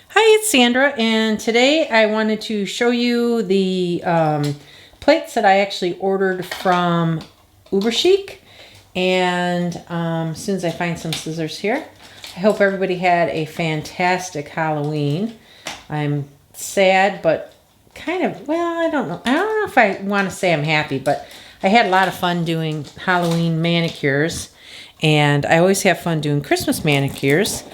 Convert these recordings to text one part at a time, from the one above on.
Hi, it's Sandra, and today I wanted to show you the plates that I actually ordered from Uber Chic. And as soon as I find some scissors here, I hope everybody had a fantastic Halloween. I'm sad, but kind of, well, I don't know. I don't know if I want to say I'm happy, but I had a lot of fun doing Halloween manicures. And I always have fun doing Christmas manicures.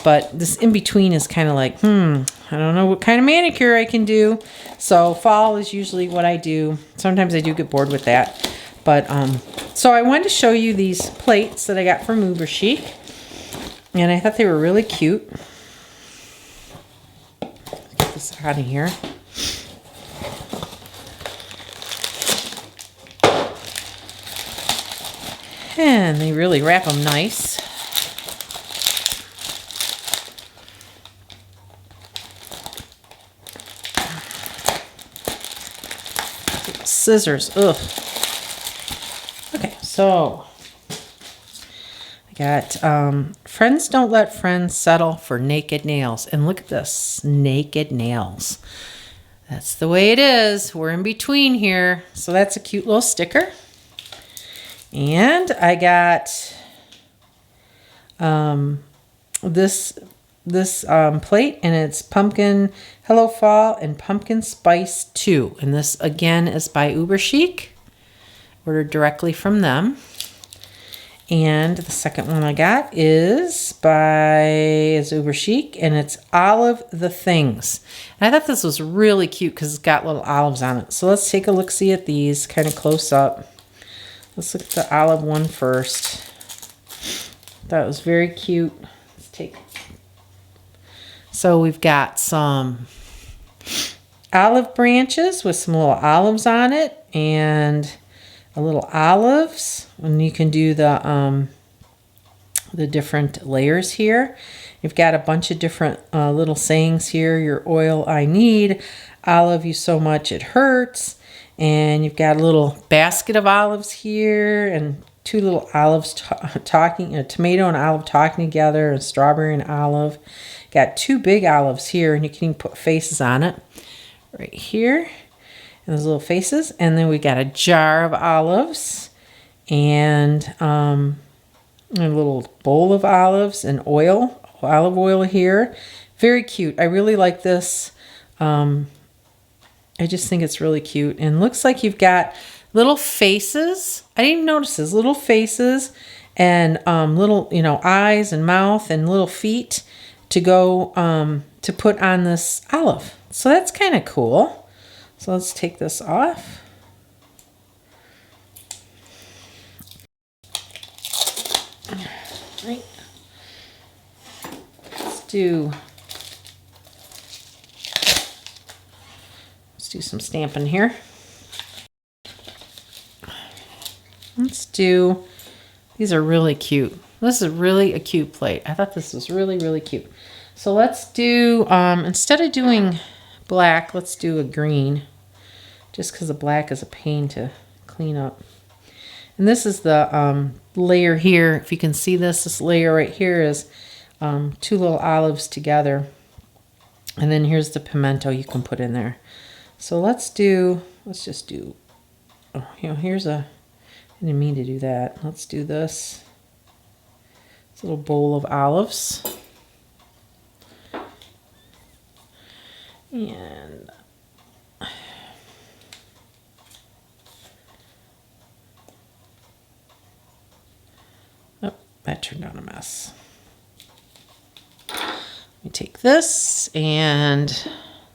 But this in between is kind of like, I don't know what kind of manicure I can do. So fall is usually what I do. Sometimes I do get bored with that. But so I wanted to show you these plates that I got from Uber Chic. And I thought they were really cute. Get this out of here. And they really wrap them nice. Scissors. Ugh. Okay, so I got friends don't let friends settle for naked nails. And look at this, naked nails. That's the way it is. We're in between here. So that's a cute little sticker. And I got this plate, and it's pumpkin Hello Fall and pumpkin spice 2. And this again is by Uber Chic, ordered directly from them. And the second one I got is Uber Chic, and it's Olive the Things. And I thought this was really cute because it's got little olives on it. So let's take a look-see at these kind of close up. Let's look at the olive one first. That was very cute. Let's take. So we've got some olive branches with some little olives on it, and a little olives. And you can do the different layers here. You've got a bunch of different little sayings here. Your oil I need, olive you so much it hurts. And you've got a little basket of olives here, and two little olives talking, a tomato and olive talking together, and strawberry and olive. Got two big olives here, and you can even put faces on it right here. And those little faces. And then we got a jar of olives, and a little bowl of olives and oil, olive oil here. Very cute. I really like this. I just think it's really cute. And looks like you've got little faces. I didn't even notice this. Little faces and little, eyes and mouth and little feet to go to put on this olive. So that's kind of cool. So let's take this off. Right. Let's do some stamping here. These are really cute. This is really a cute plate. I thought this was really, really cute. So let's do, instead of doing black, let's do a green. Just because the black is a pain to clean up. And this is the layer here. If you can see this layer right here is two little olives together. And then here's the pimento you can put in there. So let's just do, here's I didn't mean to do that. Let's do this. This little bowl of olives. And oh, that turned out a mess. Let me take this and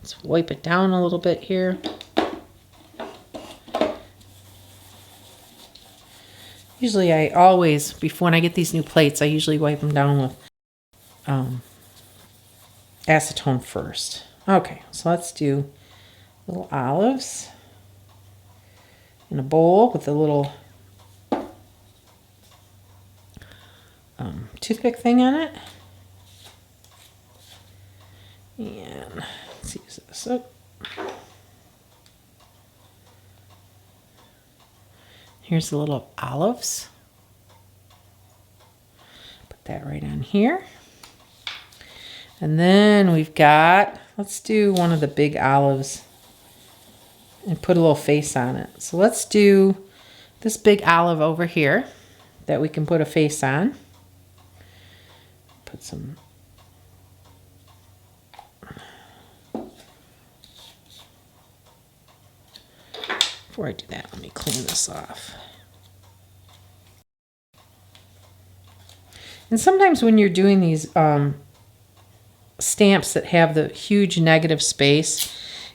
let's wipe it down a little bit here. Usually when I get these new plates, I usually wipe them down with acetone first. Okay, so let's do little olives in a bowl with a little toothpick thing on it. And let's use this up. Here's the little olives. Put that right on here. And then we've got, let's do one of the big olives and put a little face on it. So let's do this big olive over here that we can put a face on. Put some. Before I do that, let me clean this off. And sometimes when you're doing these stamps that have the huge negative space,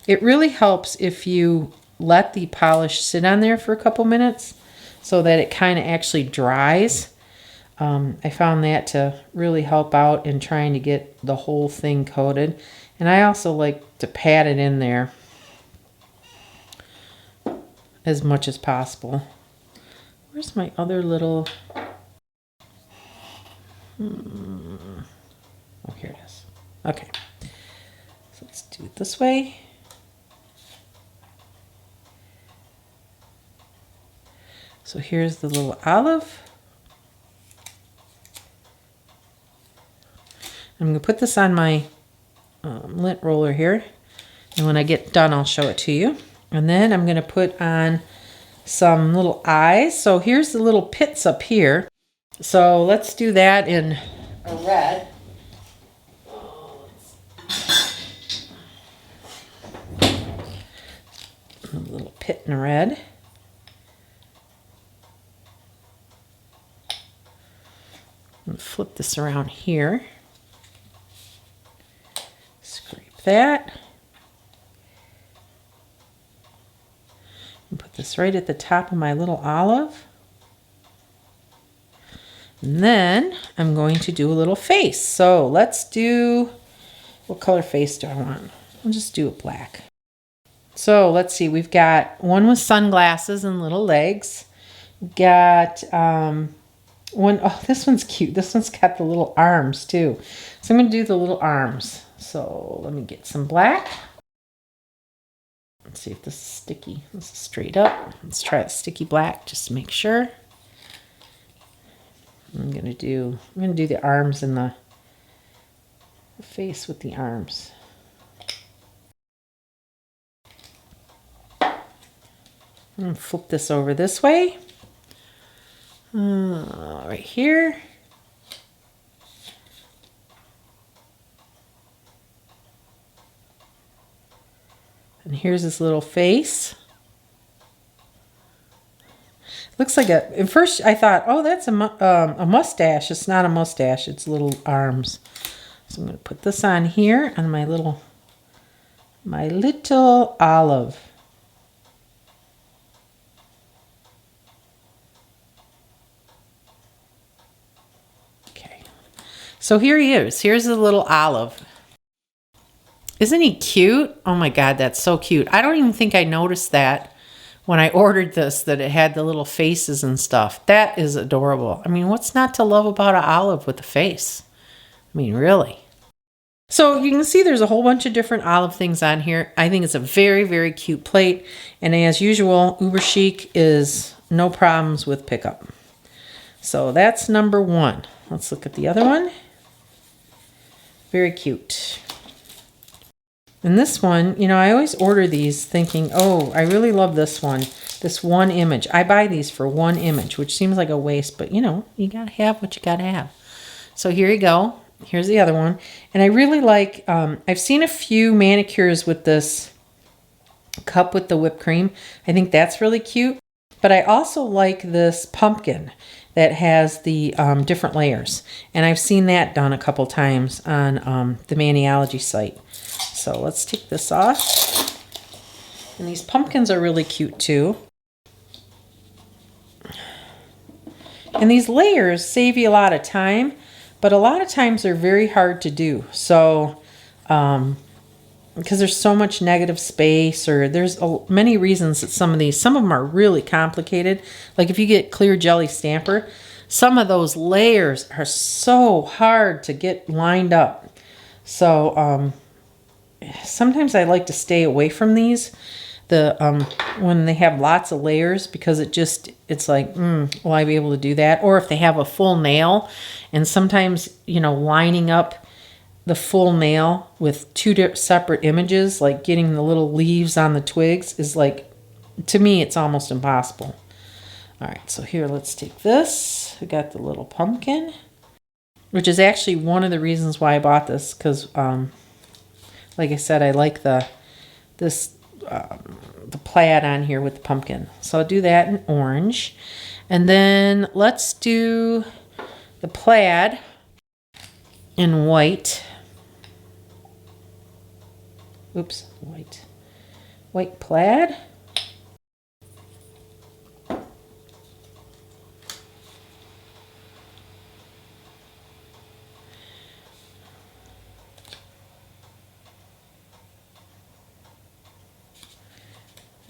it really helps if you let the polish sit on there for a couple minutes so that it kind of actually dries. I found that to really help out in trying to get the whole thing coated. And I also like to pat it in there as much as possible. Where's my other little... Oh, here it is. Okay. So let's do it this way. So here's the little olive. I'm going to put this on my lint roller here. And when I get done, I'll show it to you. And then I'm going to put on some little eyes. So here's the little pits up here. So let's do that in a red. A little pit in red. I'm going to flip this around here. Scrape that. And put this right at the top of my little olive. And then I'm going to do a little face. So let's do, what color face do I want? I'll just do it black. So let's see, we've got one with sunglasses and little legs. We've got one, oh, this one's cute. This one's got the little arms too. So I'm going to do the little arms. So let me get some black. Let's see if this is sticky. This is straight up. Let's try the sticky black just to make sure. I'm gonna do the arms and the face with the arms. I'm gonna flip this over this way. Right here. And here's his little face. Looks like a, at first I thought, oh, that's a mustache. It's not a mustache, it's little arms. So I'm going to put this on here on my little olive. Okay. So here he is. Here's the little olive. Isn't he cute? Oh my God, that's so cute. I don't even think I noticed that when I ordered this, that it had the little faces and stuff. That is adorable. I mean, what's not to love about an olive with a face? I mean, really. So you can see there's a whole bunch of different olive things on here. I think it's a very, very cute plate. And as usual, Uber Chic is no problems with pickup. So that's number one. Let's look at the other one. Very cute. And this one, you know, I always order these thinking, oh, I really love this one. This one image. I buy these for one image, which seems like a waste, but you know, you gotta have what you gotta have. So here you go. Here's the other one. And I really like, I've seen a few manicures with this cup with the whipped cream. I think that's really cute. But I also like this pumpkin that has the different layers. And I've seen that done a couple times on the Maniology site. So let's take this off. And these pumpkins are really cute too. And these layers save you a lot of time, but a lot of times they're very hard to do. So, because there's so much negative space, or there's many reasons that some of them are really complicated. Like if you get clear jelly stamper, some of those layers are so hard to get lined up. So, sometimes I like to stay away from these, when they have lots of layers, because it's like, will I be able to do that? Or if they have a full nail, and sometimes, you know, lining up the full nail with two separate images, like getting the little leaves on the twigs, is like, to me, it's almost impossible. All right, so here, let's take this. We got the little pumpkin, which is actually one of the reasons why I bought this, because, like I said, I like the plaid on here with the pumpkin. So I'll do that in orange. And then let's do the plaid in white. Oops, white plaid.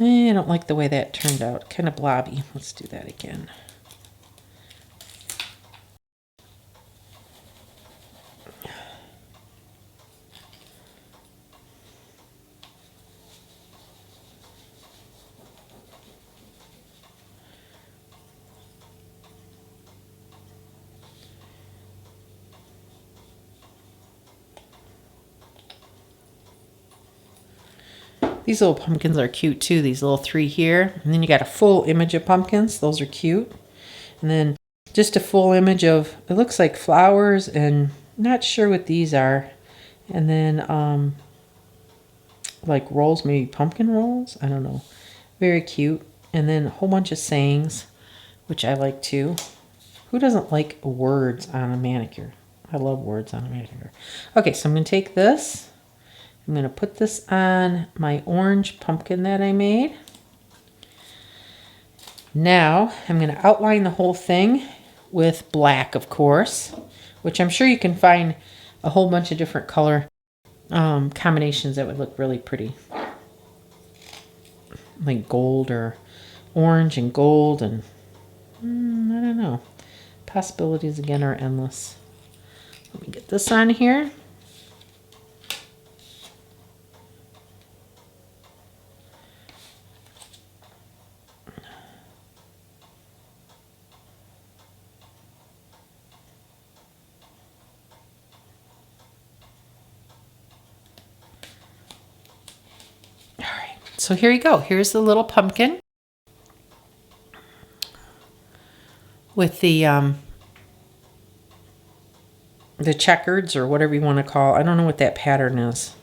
I don't like the way that turned out. Kind of blobby. Let's do that again. These little pumpkins are cute too, these little three here. And then you got a full image of pumpkins. Those are cute. And then just a full image of, it looks like flowers, and not sure what these are. And then like rolls, maybe pumpkin rolls. I don't know. Very cute. And then a whole bunch of sayings, which I like too. Who doesn't like words on a manicure? I love words on a manicure. Okay, so I'm going to take this. I'm going to put this on my orange pumpkin that I made. Now I'm going to outline the whole thing with black, of course, which I'm sure you can find a whole bunch of different color combinations that would look really pretty. Like gold or orange and gold, and I don't know. Possibilities again are endless. Let me get this on here. So here you go. Here's the little pumpkin with the checkers, or whatever you want to call it. I don't know what that pattern is,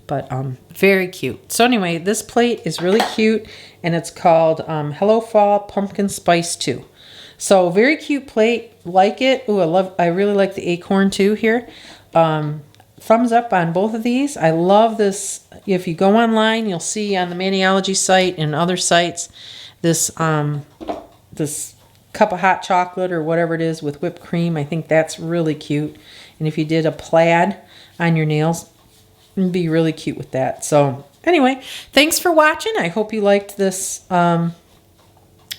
but very cute. So anyway, this plate is really cute, and it's called Hello Fall Pumpkin Spice 2. So very cute plate. Like it. Ooh, I really like the acorn too here. Thumbs up on both of these. I love this. If you go online, you'll see on the Maniology site and other sites this this cup of hot chocolate or whatever it is with whipped cream. I think that's really cute. And if you did a plaid on your nails, it'd be really cute with that. So anyway, thanks for watching. I hope you liked this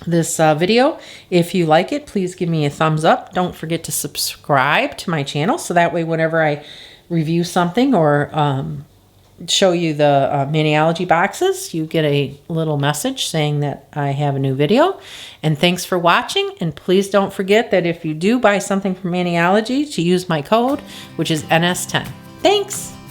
video. If you like it, please give me a thumbs up. Don't forget to subscribe to my channel, so that way whenever I review something or show you the Maniology boxes, you get a little message saying that I have a new video. And thanks for watching, and please don't forget that if you do buy something from Maniology, to use my code, which is NS10. Thanks!